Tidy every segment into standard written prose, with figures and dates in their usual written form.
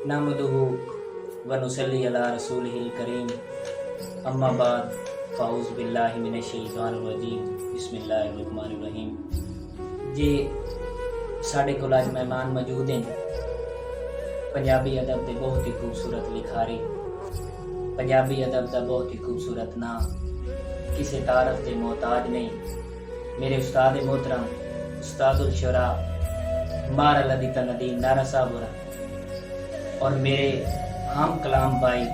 नहमदुहु व नुसल्ली अला रसूलिहिल करीम अम्मा बाद फ़ाउज़ बिल्लाहि मिनश शैतानिर रजीम बिस्मिल्लाहिर रहमानिर रहीम। जी साढ़े कोल अज मेहमान मौजूद हैं पंजाबी अदब के बहुत ही खूबसूरत लिखारी, पंजाबी अदब का बहुत ही खूबसूरत नाम, किसी तारफ के मोहताज नहीं, मेरे उस्ताद मोहतरम उस्तादुल शुरा मार लदीता नदीम नारा साहब और मेरे हम कलाम भाई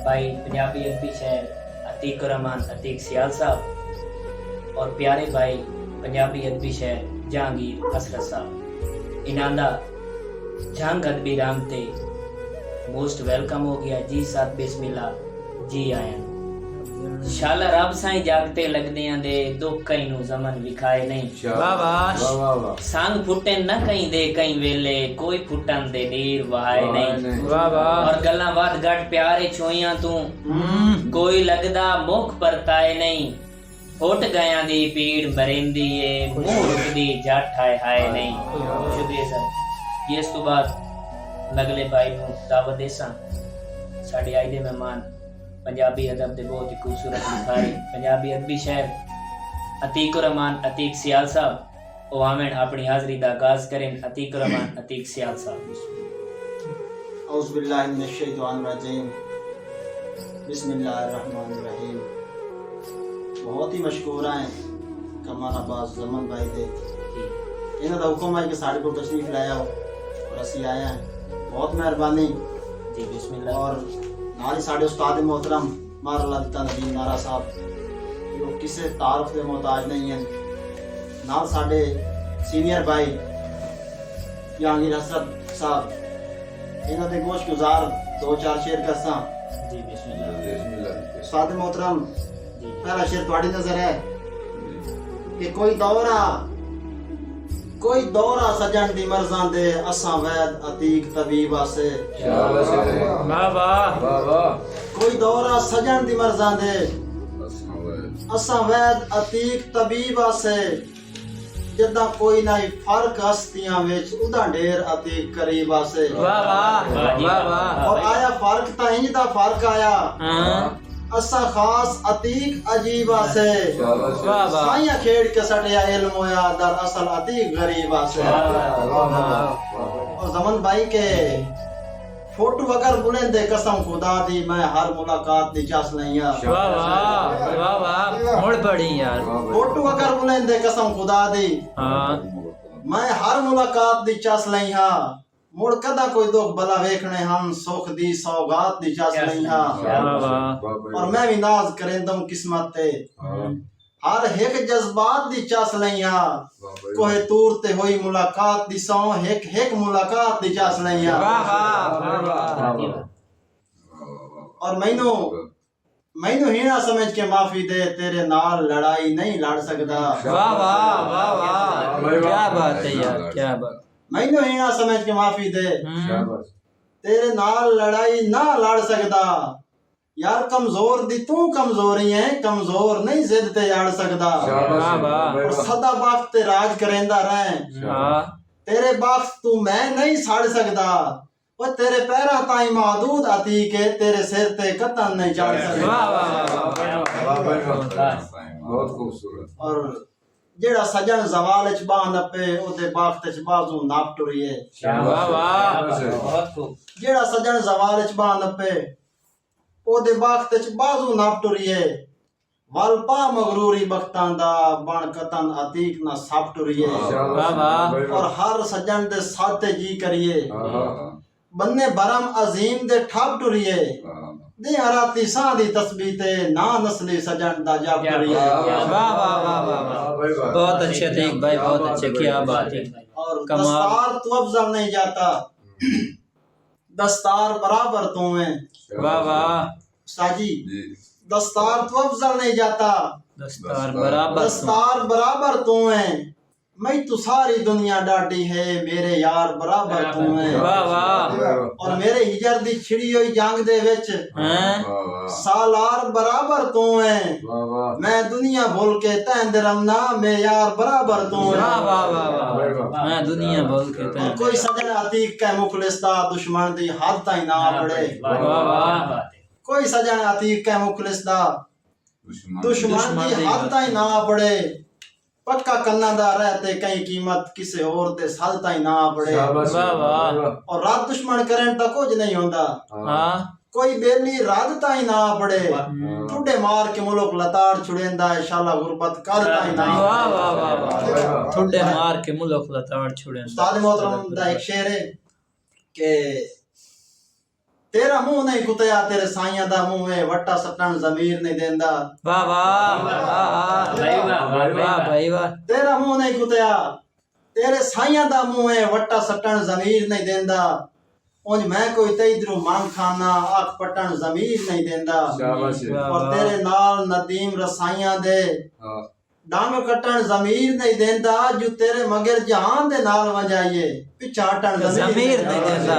पंजाबी अदबी शहर अतीक रहमान अतीक सियाल साहब और प्यारे भाई पंजाबी अदबी शहर जहांगीर हसरत साहब। इनादा जंग अदबी राम ते मोस्ट वेलकम हो गया जी साथ बिस्मिल्लाह जी आया। शाला रब साईं जागते लगदियां दे दुख कई नू जमन विखाए नहीं। वाह वाह संग फुटन ना कई दे कई वेले कोई फुटन दे नीर वहाए नहीं। वाह वाह और गल्लां वध गट प्यारे छोइयां तू कोई लगदा मुख परताए नहीं। फुट गयां दी पीड़ बरेंदी ए मुंह रुकदी जट हाय हाय नहीं। शुक्रिया सर। इस तो बाद लगले भाई नू दावत देसां। साडे आई दे मेहमान पंजाबी अदब के बहुत ही खूबसूरत लिखारी पंजाबी अदबी शहर अतीक रहमान अतीक सियाल साहब ओ आमेन अपनी हाजरी का आगाज करें। अतीक रहमान अतीक सियाल साहब। औज़ु बिल्लाहि मिनश शैतानिर रजीम बिस्मिल्लाहिर रहमानिर रहीम। बहुत ही मशकूर हैं कमर अब्बास जमन भाई दे इन्हां दा हुक्म है कि साडे को तशरीफ लाया हो और असी आए हैं, बहुत मेहरबानी जी बिस्मिल्लाह। और नाल ही साडे उस्ताद मोहतरम मार लदीता नदीम नारा साहब जो किसी तारफ के मोहताज नहीं हैं, नाल साडे सीनियर भाई जहांगीर हसरत साहब इन्हां दे गोश गुजार दो चार शेर करसा। जी बिस्मिल्लाह। उस्ताद मोहतरम पहला शेर तुम्हारी नजर है कि कोई दौरा सजन दी मर्जां दे असां वैद अतीक तबीब आसे। वाह वाह। कोई दौरा सजन दी मर्जां दे असां वैद अतीक तबीब आसे। जदा कोई नहीं फर्क हस्तियां विच उदा ढेर अतीक करीब आसे। वाह वाह। और आया फर्क ता इंज दा फर्क आया असा खास अतीक अजीब आसे। साइया खेड़ के सटिया इल्म होया दर असल अतीक गरीब आसे। और जमन भाई के फोटो अगर बुलंदे कसम खुदा दी मैं हर मुलाकात दी चस लैया। वाह वाह मोड़ पड़ी यार। फोटो अगर बुलंदे कसम खुदा दी मैं हर मुलाकात दी चस लैया। मुड़ कदा कोई दुख भला वेखने हम सुख दी सौगात दी चस लैया। और मैं भी नाज करेंदम किस्मत ते हर एक जज्बात दी चस लैया। कोहे तूर ते होई मुलाकात दी सौ एक मुलाकात दी चस लैया। और मैनू हीना समझ के माफी दे तेरे नाल लड़ाई नहीं लड़ सकदा। वाह वाह वाह क्या बात है यार, क्या बात। मैनू हीना समझ के माफी दे तेरे नाल लड़ाई ना लड़ सकदा। यार कमजोर दी तू कमजोरी है, कमजोर नहीं जिद ते याड़ सकदा। और सदा वक्त ते राज करेंदा रहे तेरे बख्श तू मैं नहीं सड़ सकदा। वो तेरे पैरा ताई महदूद अतीक है तेरे सिर ते कतन नहीं चढ़ सकदा। बहुत खूबसूरत। और जेड़ा सजन जवाल च बाह नपे ओदे बाख्त च बाजू नाप टुरिए। वाह वाह बहुत खूब। जेड़ा सजन जवाल च बाह नपे ओदे बाख्त च बाजू नाप टुरिए। वल पा मगरूरी बख्तां दा बण कतन अतीक ना सप टुरिए। वाह वाह। और हर सजन दे साथे जी करिए बन्ने बरम अजीम दे ठप टुरिए। दे हराती सा दी तस्बीह ते ना नस्ली सजन दा जप टुरिए। वाह वाह वाह बहुत अच्छे थे भाई, बहुत अच्छे, क्या बात है। और दस्तार तू अफजल नहीं जाता दस्तार बराबर तू है। वाह वाह साजी दस्तार तू अफजल नहीं जाता दस्तार बराबर तू है। मैं तू सारी दुनिया डाटी है मेरे यार बराबर तू है वाह वाह और मेरे हिजर दी छिड़ी हुई जंग दे विच सालार बराबर तू है मैं दुनिया भूल के तैंद रमना मैं यार बराबर तू है वाह वाह वाह वाह मैं दुनिया बोल के और कोई सजन अतीक के मुखलिस्ता दुश्मन दी हद ताई ना पड़े वाह वाह कोई सजन अतीक के मुखलिस्ता दुश्मन दी हद ताई ना पड़े पक्का कन्ना दा रहते कई कीमत किसे और दे साल ताई ना पड़े वाह वाह और रात दुश्मन करन ता कुछ नहीं होंदा हाँ कोई बेली रात ताई ना पड़े टूटे मार के मुल्क लताड़ छुड़ेंदा है शाला गुरबत कर ताई ना वाह वाह वाह वाह ठुड्डे मार के मुल्क लताड़ छुड़े उस्ताद मोहतरम दा एक शेर है कि तेरा मुंह नहीं कुतया तेरे साइयां दा मुंह है वट्टा सटन जमीर नहीं देंदा वाह वाह वाह भाई वाह तेरा मुंह नहीं कुतया तेरे साइयां दा मुंह है वट्टा सटन जमीर नहीं देंदा उंज मैं कोई तेइदरू मांग खाना आख पटन जमीर नहीं देंदा और तेरे नाल नदीम रसाइयां दे डांग कटन जमीर नहीं देंदा जो तेरे मगर जहान दे नाल वंजाइए पिछाटन जमीर नहीं देंदा